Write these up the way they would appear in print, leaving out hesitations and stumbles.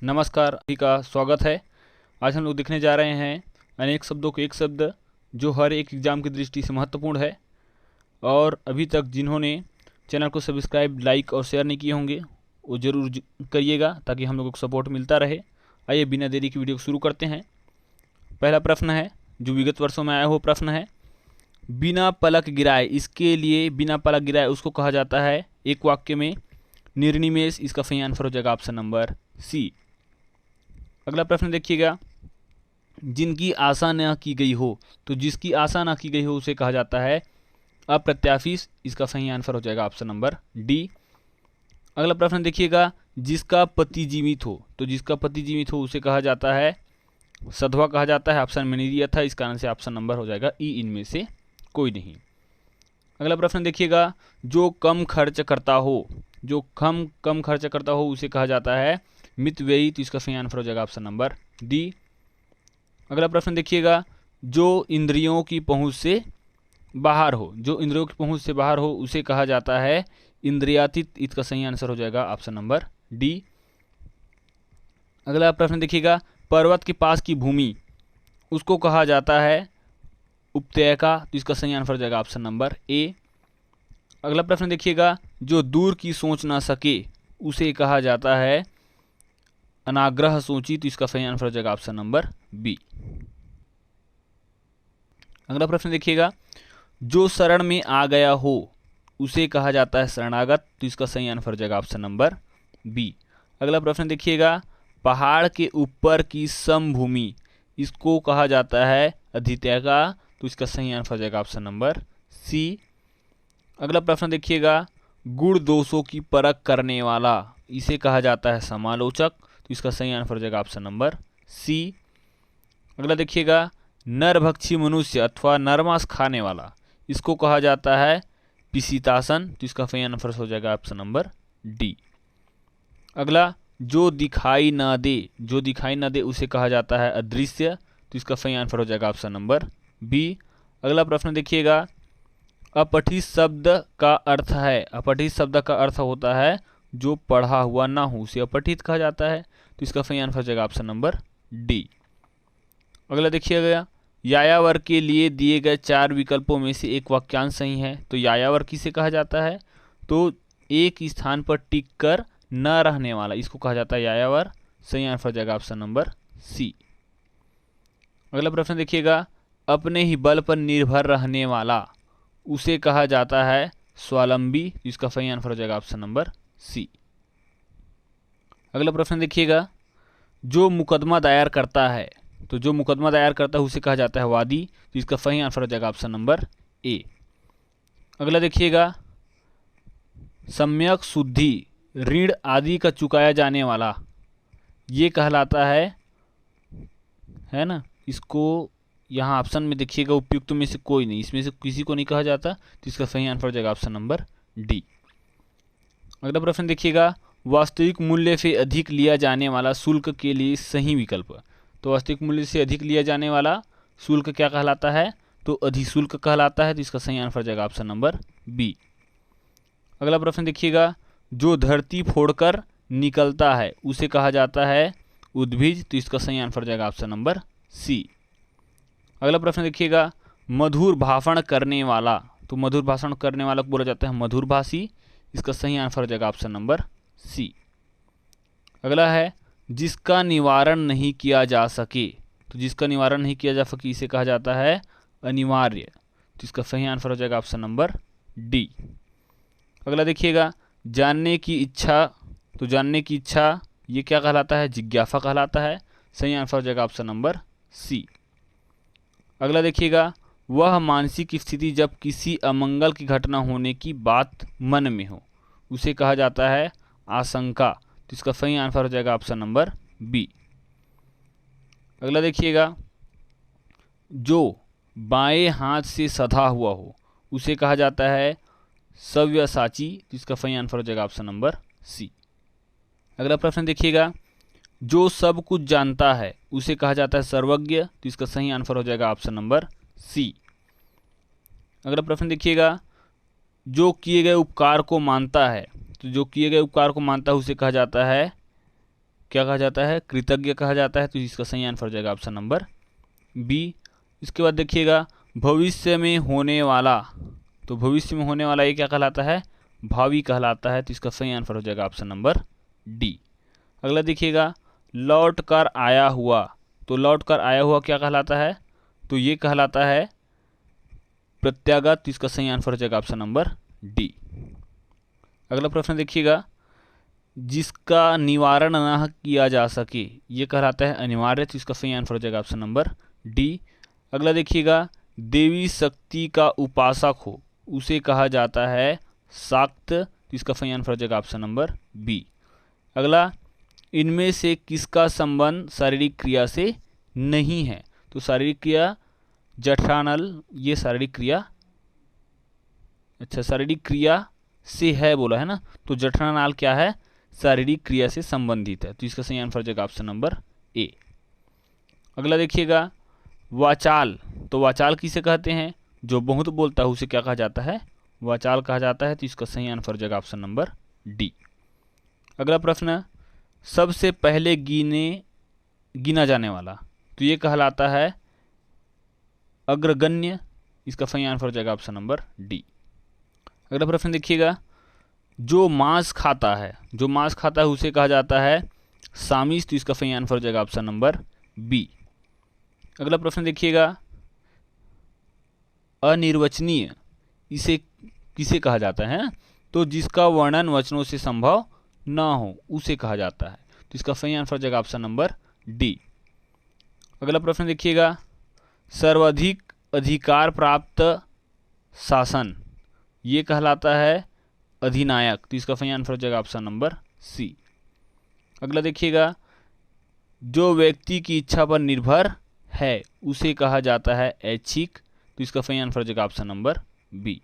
नमस्कार, सभी का स्वागत है। आज हम लोग देखने जा रहे हैं अनेक शब्दों के एक शब्द जो हर एक एग्ज़ाम की दृष्टि से महत्वपूर्ण है। और अभी तक जिन्होंने चैनल को सब्सक्राइब, लाइक और शेयर नहीं किए होंगे वो ज़रूर करिएगा ताकि हम लोगों को सपोर्ट मिलता रहे। आइए बिना देरी की वीडियो को शुरू करते हैं। पहला प्रश्न है जो विगत वर्षों में आया हुआ प्रश्न है, बिना पलक गिराए। इसके लिए बिना पलक गिराए उसको कहा जाता है एक वाक्य में निर्निमेष। इसका सही आंसर हो जाएगा ऑप्शन नंबर सी। अगला प्रश्न देखिएगा, जिनकी आशा न की गई हो। तो जिसकी आशा न की गई हो उसे कहा जाता है अप्रत्याशित। इसका सही आंसर हो जाएगा ऑप्शन नंबर डी। अगला प्रश्न देखिएगा, जिसका पति जीवित हो। तो जिसका पति जीवित हो उसे कहा जाता है सधवा कहा जाता है। ऑप्शन में नहीं दिया था, इस कारण से ऑप्शन नंबर हो जाएगा ई, इनमें से कोई नहीं। अगला प्रश्न देखिएगा, जो कम खर्च करता हो। जो कम खर्च करता हो उसे कहा जाता है मितव्ययी। तो इसका सही आंसर हो जाएगा ऑप्शन नंबर डी। अगला प्रश्न देखिएगा, जो इंद्रियों की पहुंच से बाहर हो। जो इंद्रियों की पहुंच से बाहर हो उसे कहा जाता है इंद्रियातीत। इसका सही आंसर हो जाएगा ऑप्शन नंबर डी। अगला प्रश्न देखिएगा, पर्वत के पास की भूमि उसको कहा जाता है उपत्यका। तो इसका सही आंसर हो जाएगा ऑप्शन नंबर ए। अगला प्रश्न देखिएगा, जो दूर की सोच ना सके उसे कहा जाता है अनाग्रह सोची। तो इसका सही आंसर हो जाएगा ऑप्शन नंबर बी। अगला प्रश्न देखिएगा, जो शरण में आ गया हो उसे कहा जाता है शरणागत। तो इसका सही आंसर हो जाएगा ऑप्शन नंबर बी। अगला प्रश्न देखिएगा, पहाड़ के ऊपर की समभूमि इसको कहा जाता है अधित्यका। तो इसका सही आंसर हो जाएगा ऑप्शन नंबर सी। अगला प्रश्न देखिएगा, गुण दोषों की परख करने वाला इसे कहा जाता है समालोचक। तो इसका सही आंसर हो जाएगा ऑप्शन नंबर सी। अगला देखिएगा, नरभक्षी मनुष्य अथवा नरमांस खाने वाला इसको कहा जाता है पिशीतासन। तो इसका सही आंसर हो जाएगा ऑप्शन नंबर डी। अगला, जो दिखाई ना दे। जो दिखाई ना दे उसे कहा जाता है अदृश्य। तो इसका सही आंसर हो जाएगा ऑप्शन नंबर बी। अगला प्रश्न देखिएगा, अपठित शब्द का अर्थ है। अपठित शब्द का अर्थ होता है जो पढ़ा हुआ ना हो उसे अपठित कहा जाता है। तो इसका सही आंसर हो जाएगा ऑप्शन नंबर डी। अगला देखिएगा, यायावर के लिए दिए गए 4 विकल्पों में से एक वाक्यांश सही है। तो यायावर किसे कहा जाता है? तो एक स्थान पर टिक कर न रहने वाला इसको कहा जाता है यायावर। सही आंसर हो जाएगा ऑप्शन नंबर सी। अगला प्रश्न देखिएगा, अपने ही बल पर निर्भर रहने वाला उसे कहा जाता है स्वावलंबी। इसका सही आंसर हो जाएगा ऑप्शन नंबर सी। अगला प्रश्न देखिएगा, जो मुकदमा दायर करता है। तो जो मुकदमा दायर करता है उसे कहा जाता है वादी। तो इसका सही आंसर हो जाएगा ऑप्शन नंबर ए। अगला देखिएगा, सम्यक शुद्धि ऋण आदि का चुकाया जाने वाला ये कहलाता है ना। इसको यहाँ ऑप्शन में देखिएगा उपयुक्त में से कोई नहीं, इसमें से किसी को नहीं कहा जाता। तो इसका सही आंसर हो जाएगा ऑप्शन नंबर डी। अगला प्रश्न देखिएगा, वास्तविक मूल्य से अधिक लिया जाने वाला शुल्क के लिए सही विकल्प। तो वास्तविक मूल्य से अधिक लिया जाने वाला शुल्क क्या कहलाता है? तो अधिशुल्क कहलाता है। तो इसका सही आंसर हो जाएगा ऑप्शन नंबर बी। अगला प्रश्न देखिएगा, जो धरती फोड़कर निकलता है उसे कहा जाता है उद्भिज। तो इसका सही आंसर हो जाएगा ऑप्शन नंबर सी। अगला प्रश्न देखिएगा, मधुर भाषण करने वाला। तो मधुर भाषण करने वाला को बोला जाता है मधुरभाषी। इसका सही आंसर हो जाएगा ऑप्शन नंबर सी। अगला है, जिसका निवारण नहीं किया जा सके। तो जिसका निवारण नहीं किया जा सके इसे कहा जाता है अनिवार्य। तो इसका सही आंसर हो जाएगा ऑप्शन नंबर डी। अगला देखिएगा, जानने की इच्छा। तो जानने की इच्छा ये क्या कहलाता है? जिज्ञासा कहलाता है। सही आंसर हो जाएगा ऑप्शन नंबर सी। अगला देखिएगा, वह मानसिक स्थिति जब किसी अमंगल की घटना होने की बात मन में हो उसे कहा जाता है आशंका। तो इसका सही आंसर हो जाएगा ऑप्शन नंबर बी। अगला देखिएगा, जो बाएं हाथ से सधा हुआ हो उसे कहा जाता है सव्यसाची। तो इसका सही आंसर हो जाएगा ऑप्शन नंबर सी। अगला प्रश्न देखिएगा, जो सब कुछ जानता है उसे कहा जाता है सर्वज्ञ। तो इसका सही आंसर हो जाएगा ऑप्शन नंबर सी। अगला प्रश्न देखिएगा, जो किए गए उपकार को मानता है। तो जो किए गए उपकार को मानता है उसे कहा जाता है क्या कहा जाता है, कृतज्ञ कहा जाता है। तो इसका सही आंसर हो जाएगा ऑप्शन नंबर बी। इसके बाद देखिएगा भविष्य में होने वाला, तो भविष्य में होने वाला ये क्या कहलाता है, भावी कहलाता है। तो इसका सही आंसर हो जाएगा ऑप्शन नंबर डी। अगला देखिएगा लौट कर आया हुआ, तो लौट कर आया हुआ क्या कहलाता है, तो ये कहलाता है प्रत्यागत। तो इसका सही आंसर हो जाएगा ऑप्शन नंबर डी। अगला प्रश्न देखिएगा जिसका निवारण न किया जा सके, ये कहलाता है अनिवार्य। तो इसका सही आंसर हो जाएगा ऑप्शन नंबर डी। अगला देखिएगा देवी शक्ति का उपासक हो उसे कहा जाता है शाक्त। तो इसका सही आंसर हो जाएगा ऑप्शन नंबर बी। अगला इनमें से किसका संबंध शारीरिक क्रिया से नहीं है, तो शारीरिक क्रिया जठरानल, ये शारीरिक क्रिया, अच्छा शारीरिक क्रिया से है बोला है ना, तो जठरानल क्या है, शारीरिक क्रिया से संबंधित है। तो इसका सही आंसर हो जाएगा ऑप्शन नंबर ए। अगला देखिएगा वाचाल, तो वाचाल किसे कहते हैं, जो बहुत बोलता है उसे क्या कहा जाता है, वाचाल कहा जाता है। तो इसका सही आंसर हो जाएगा ऑप्शन नंबर डी। अगला प्रश्न सबसे पहले गिना जाने वाला, तो ये कहलाता है अग्रगण्य। इसका सही आंसर हो जाएगा ऑप्शन नंबर डी। अगला प्रश्न देखिएगा जो मांस खाता है, जो मांस खाता है उसे कहा जाता है सामिस। तो इसका सही आंसर हो जाएगा ऑप्शन नंबर बी। अगला प्रश्न देखिएगा अनिर्वचनीय इसे किसे कहा जाता है, तो जिसका वर्णन वचनों से संभव ना हो उसे कहा जाता है। तो इसका सही आंसर हो जाएगा ऑप्शन नंबर डी। अगला प्रश्न देखिएगा सर्वाधिक अधिकार प्राप्त शासन, ये कहलाता है अधिनायक। तो इसका सही आंसर हो जाएगा ऑप्शन नंबर सी। अगला देखिएगा जो व्यक्ति की इच्छा पर निर्भर है उसे कहा जाता है ऐच्छिक। तो इसका सही आंसर हो जाएगा ऑप्शन नंबर बी।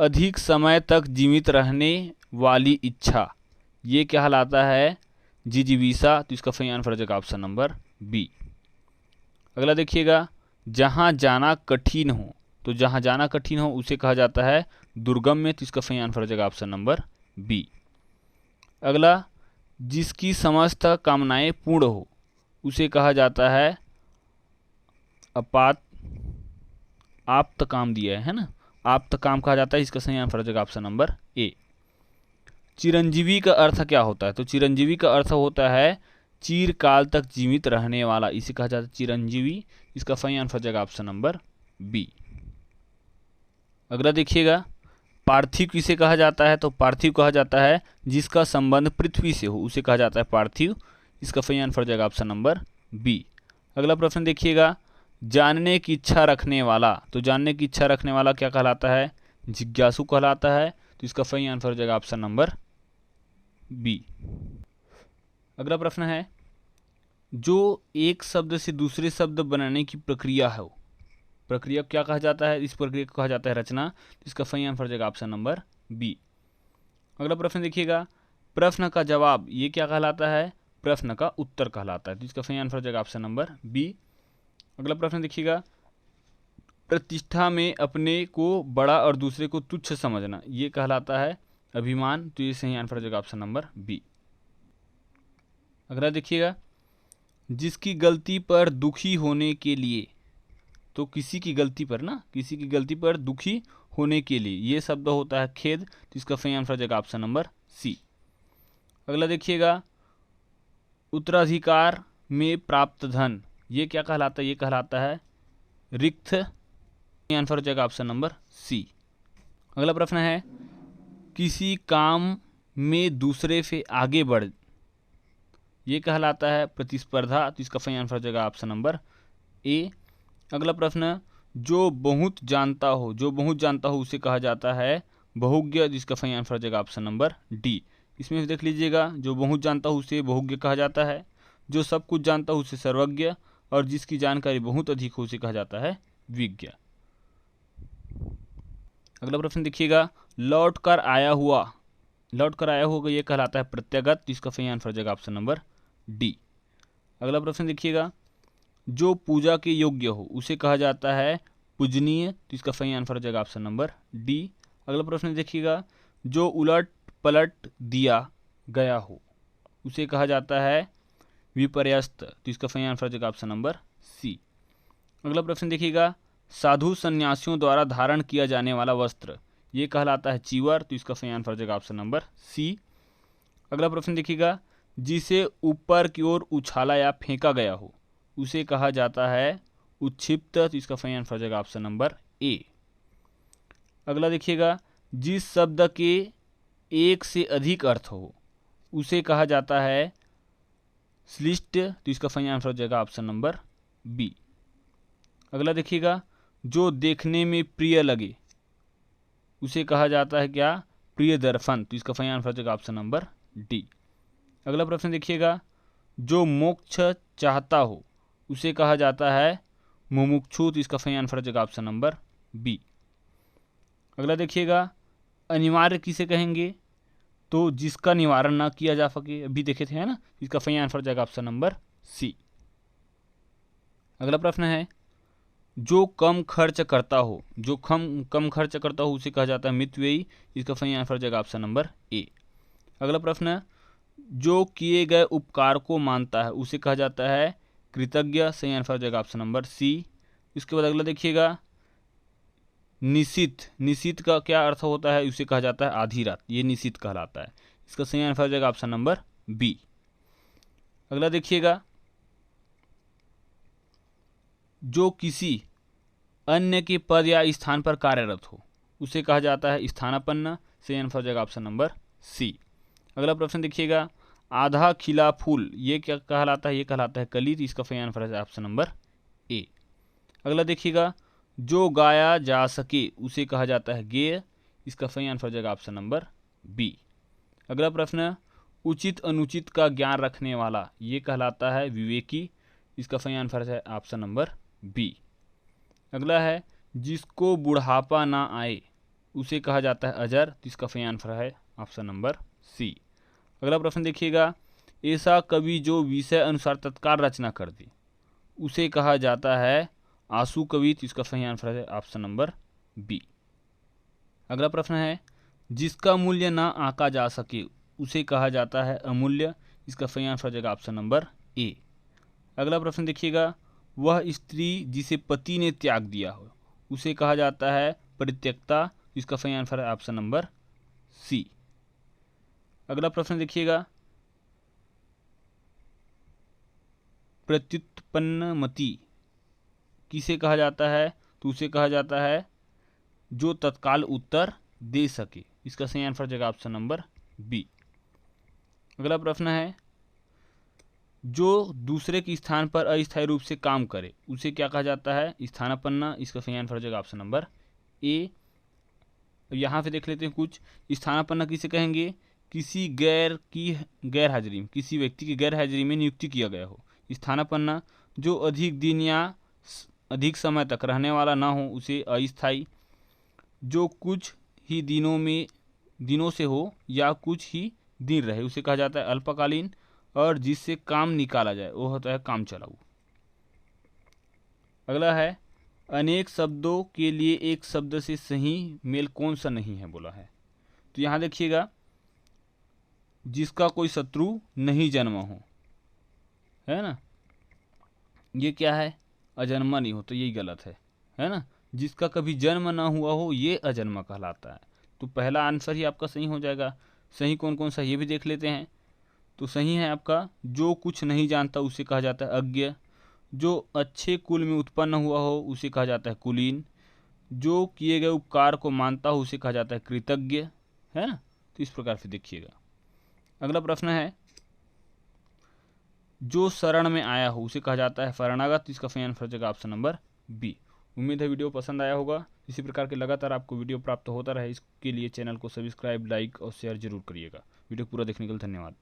अधिक समय तक जीवित रहने वाली इच्छा, ये कहलाता है जिजीविषा। तो इसका सही आंसर हो जाएगा ऑप्शन नंबर बी। अगला देखिएगा जहाँ जाना कठिन हो, तो जहाँ जाना कठिन हो उसे कहा जाता है दुर्गम्य। तो इसका सही आंसर हो जाएगा ऑप्शन नंबर बी। अगला जिसकी समस्त कामनाएं पूर्ण हो उसे कहा जाता है आप्त काम दिया है ना, आप्त काम कहा जाता है। इसका सही आंसर हो जाएगा ऑप्शन नंबर ए। चिरंजीवी का अर्थ क्या होता है, तो चिरंजीवी का अर्थ होता है चिरकाल तक जीवित रहने वाला, इसे कहा जाता है चिरंजीवी। इसका सही आंसर हो जाएगा ऑप्शन नंबर बी। अगला देखिएगा पार्थिव किसे कहा जाता है, तो पार्थिव कहा जाता है जिसका संबंध पृथ्वी से हो उसे कहा जाता है पार्थिव। इसका सही आंसर हो जाएगा ऑप्शन नंबर बी। अगला प्रश्न देखिएगा जानने की इच्छा रखने वाला, तो जानने की इच्छा रखने वाला क्या कहलाता है, जिज्ञासु कहलाता है। तो इसका सही आंसर हो जाएगा ऑप्शन नंबर बी। अगला प्रश्न है जो एक शब्द से दूसरे शब्द बनाने की प्रक्रिया है, प्रक्रिया क्या कहा जाता है, इस प्रक्रिया को कहा जाता है रचना। तो इसका सही आंसर हो जाएगा ऑप्शन नंबर बी। अगला प्रश्न देखिएगा प्रश्न का जवाब ये क्या कहलाता है, प्रश्न का उत्तर कहलाता है। तो इसका सही आंसर हो जाएगा ऑप्शन नंबर बी। अगला प्रश्न देखिएगा प्रतिष्ठा में अपने को बड़ा और दूसरे को तुच्छ समझना, ये कहलाता है अभिमान। तो ये सही आंसर हो जाएगा ऑप्शन नंबर बी। अगला देखिएगा जिसकी गलती पर दुखी होने के लिए, तो किसी की गलती पर ना, किसी की गलती पर दुखी होने के लिए ये शब्द होता है खेद। तो इसका सही आंसर हो जाएगा ऑप्शन नंबर सी। अगला देखिएगा उत्तराधिकार में प्राप्त धन, ये क्या कहलाता है, ये कहलाता है रिक्त। आंसर हो जाएगा ऑप्शन नंबर सी। अगला प्रश्न है किसी काम में दूसरे से आगे बढ़, ये कहलाता है प्रतिस्पर्धा। तो इसका सही आंसर हो जाएगा ऑप्शन नंबर ए। अगला प्रश्न जो बहुत जानता हो, जो बहुत जानता हो उसे कहा जाता है बहुज्ञ। जिसका सही आंसर हो जाएगा ऑप्शन नंबर डी। इसमें देख लीजिएगा जो बहुत जानता हो उसे बहुज्ञ कहा जाता है, जो सब कुछ जानता हो उसे सर्वज्ञ, और जिसकी जानकारी बहुत अधिक हो उसे कहा जाता है विज्ञ। अगला प्रश्न देखिएगा लौट कर आया हुआ, लौट कर आया हुआ ये कहलाता है प्रत्यागत। इसका सही आंसर हो जाएगा ऑप्शन नंबर डी। अगला प्रश्न देखिएगा जो पूजा के योग्य हो उसे कहा जाता है पूजनीय। तो इसका सही आंसर हो जाएगा ऑप्शन नंबर डी। अगला प्रश्न देखिएगा जो उलट पलट दिया गया हो उसे कहा जाता है विपर्यस्त। तो इसका सही आंसर हो जाएगा ऑप्शन नंबर सी। अगला प्रश्न देखिएगा, साधु सन्यासियों द्वारा धारण किया जाने वाला वस्त्र ये कहलाता है चीवर। तो इसका सही आंसर हो जाएगा ऑप्शन नंबर सी। अगला प्रश्न देखिएगा, जिसे ऊपर की ओर उछाला या फेंका गया हो उसे कहा जाता है उच्छिप्त। तो इसका सही आंसर हो जाएगा ऑप्शन नंबर ए। अगला देखिएगा, जिस शब्द के एक से अधिक अर्थ हो उसे कहा जाता है श्लिष्ट। तो इसका सही आंसर हो जाएगा ऑप्शन नंबर बी। अगला देखिएगा, जो देखने में प्रिय लगे उसे कहा जाता है क्या, प्रिय दर्शन। तो इसका सही आंसर हो जाएगा ऑप्शन नंबर डी। अगला प्रश्न देखिएगा, जो मोक्ष चाहता हो उसे कहा जाता है मुमुक्षु। तो इसका सही आंसर हो जाएगा ऑप्शन नंबर बी। अगला देखिएगा, अनिवार्य किसे कहेंगे, तो जिसका निवारण ना किया जा सके, अभी देखे थे है ना। इसका सही आंसर हो जाएगा ऑप्शन नंबर सी। अगला प्रश्न है, जो कम खर्च करता हो, जो कम खर्च करता हो उसे कहा जाता है मितव्ययी। इसका सही आंसर हो जाएगा ऑप्शन नंबर ए। अगला प्रश्न है, जो किए गए उपकार को मानता है उसे कहा जाता है कृतज्ञ। सही आंसर हो जाएगा ऑप्शन नंबर सी। इसके बाद अगला देखिएगा, निशित, निशित का क्या अर्थ होता है, उसे कहा जाता है आधी रात, ये निशित कहलाता है। इसका सही आंसर हो जाएगा ऑप्शन नंबर बी। अगला देखिएगा, जो किसी अन्य के पद या स्थान पर कार्यरत हो उसे कहा जाता है स्थानापन्न। सही आंसर हो जाएगा ऑप्शन नंबर सी। अगला प्रश्न देखिएगा, आधा खिला फूल ये क्या कहलाता है, ये कहलाता है कली। इसका सही आंसर है ऑप्शन नंबर ए। अगला देखिएगा, जो गाया जा सके उसे कहा जाता है गेय। इसका सही आंसर हो जाएगा ऑप्शन नंबर बी। अगला प्रश्न, उचित अनुचित का ज्ञान रखने वाला ये कहलाता है विवेकी। इसका सही आंसर है ऑप्शन नंबर बी। अगला है, जिसको बुढ़ापा ना आए उसे कहा जाता है अजर। इसका सही आंसर है ऑप्शन नंबर सी। अगला प्रश्न देखिएगा, ऐसा कवि जो विषय अनुसार तत्काल रचना कर दे उसे कहा जाता है आशु कवि। इसका सही आंसर है ऑप्शन नंबर बी। अगला प्रश्न है, जिसका मूल्य ना आंका जा सके उसे कहा जाता है अमूल्य। इसका सही आंसर हो जाएगा ऑप्शन नंबर ए। अगला प्रश्न देखिएगा, वह स्त्री जिसे पति ने त्याग दिया हो उसे कहा जाता है परित्यक्ता। इसका सही आंसर है ऑप्शन नंबर सी। अगला प्रश्न देखिएगा, प्रत्युत्पन्नमति किसे कहा जाता है, तो उसे कहा जाता है जो तत्काल उत्तर दे सके। इसका सही आंसर हो जाएगा ऑप्शन नंबर बी। अगला प्रश्न है, जो दूसरे के स्थान पर अस्थायी रूप से काम करे उसे क्या कहा जाता है स्थानापन्न। इसका सही आंसर हो जाएगा ऑप्शन नंबर ए। यहाँ पे देख लेते हैं कुछ, स्थानापन्न किसे कहेंगे, किसी गैर हाजिरी में, किसी व्यक्ति की गैर हाजिरी में नियुक्ति किया गया हो। स्थानापन्न, जो अधिक दिन या अधिक समय तक रहने वाला ना हो उसे अस्थायी। जो कुछ ही दिनों से हो या कुछ ही दिन रहे उसे कहा जाता है अल्पकालीन। और जिससे काम निकाला जाए वो होता है काम चलाऊ। अगला है, अनेक शब्दों के लिए एक शब्द से सही मेल कौन सा नहीं है बोला है। तो यहाँ देखिएगा, जिसका कोई शत्रु नहीं जन्मा हो, है ना, ये क्या है अजन्मा नहीं हो, तो यही गलत है ना। जिसका कभी जन्म ना हुआ हो ये अजन्मा कहलाता है। तो पहला आंसर ही आपका सही हो जाएगा। सही कौन कौन सा ये भी देख लेते हैं। तो सही है आपका, जो कुछ नहीं जानता उसे कहा जाता है अज्ञ। जो अच्छे कुल में उत्पन्न हुआ हो उसे कहा जाता है कुलीन। जो किए गए उपकार को मानता हो उसे कहा जाता है कृतज्ञ, है ना। तो इस प्रकार से देखिएगा। अगला प्रश्न है, जो शरण में आया हो उसे कहा जाता है शरणागत। इसका सही आंसर हो जाएगा ऑप्शन नंबर बी। उम्मीद है वीडियो पसंद आया होगा। इसी प्रकार के लगातार आपको वीडियो प्राप्त होता रहे इसके लिए चैनल को सब्सक्राइब, लाइक और शेयर जरूर करिएगा। वीडियो पूरा देखने के लिए धन्यवाद।